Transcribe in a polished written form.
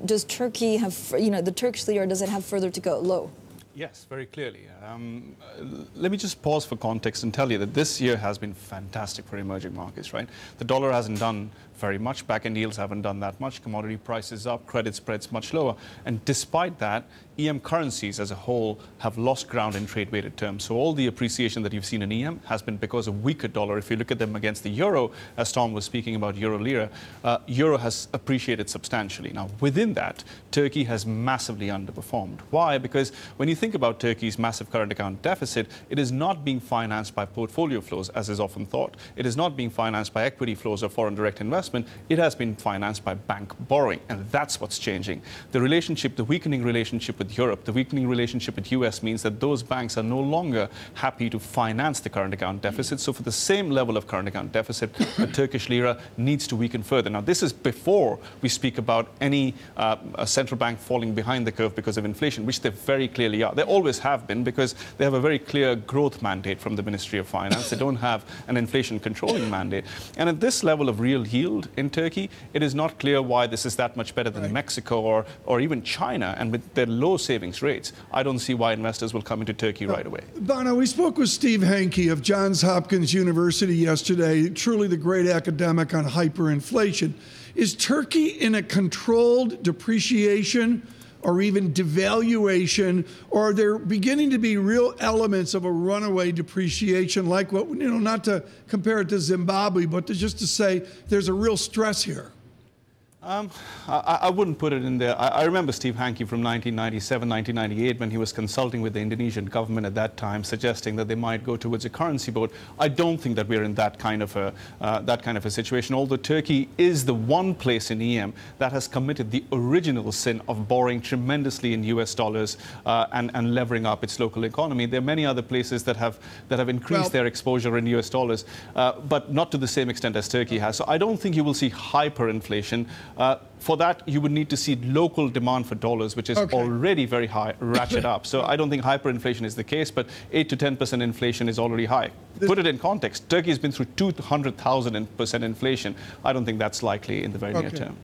does Turkey have, the Turkish lira, does it have further to go low? Yes, very clearly. Let me just pause for context and tell you that this year has been fantastic for emerging markets, right? The dollar hasn't done very much. Back-end yields haven't done that much. Commodity prices up, credit spreads much lower. And despite that, EM currencies as a whole have lost ground in trade-weighted terms. So all the appreciation that you've seen in EM has been because of weaker dollar. If you look at them against the euro, as Tom was speaking about euro-lira, euro has appreciated substantially. Now, within that, Turkey has massively underperformed. Why? Because when you think about Turkey's massive current account deficit, it is not being financed by portfolio flows, as is often thought. It is not being financed by equity flows or foreign direct investment. It has been financed by bank borrowing, and that's what's changing. The relationship, the weakening relationship with Europe, the weakening relationship with US means that those banks are no longer happy to finance the current account deficit. So for the same level of current account deficit, the Turkish lira needs to weaken further. Now, this is before we speak about any a central bank falling behind the curve because of inflation, which they very clearly are. They always have been, because they have a very clear growth mandate from the Ministry of Finance. They don't have an inflation controlling mandate. And at this level of real yield in Turkey, it is not clear why this is that much better than Mexico or even China. And with their low savings rates, I don't see why investors will come into Turkey right away. Bhanu, we spoke with Steve Hanke of Johns Hopkins University yesterday, truly the great academic on hyperinflation. Is Turkey in a controlled depreciation or even devaluation, or are there beginning to be real elements of a runaway depreciation, like what, not to compare it to Zimbabwe, but just to say there's a real stress here? I wouldn't put it in there. I remember Steve Hanke from 1997, 1998, when he was consulting with the Indonesian government at that time, suggesting that they might go towards a currency board. I don't think that we're in that kind of a situation. Although Turkey is the one place in EM that has committed the original sin of borrowing tremendously in US dollars and levering up its local economy. There are many other places that have increased their exposure in US dollars, but not to the same extent as Turkey has. So I don't think you will see hyperinflation. For that, you would need to see local demand for dollars, which is already very high, ratchet up. So I don't think hyperinflation is the case, but 8 to 10% inflation is already high. Put it in context. Turkey has been through 200,000% inflation. I don't think that's likely in the very near term.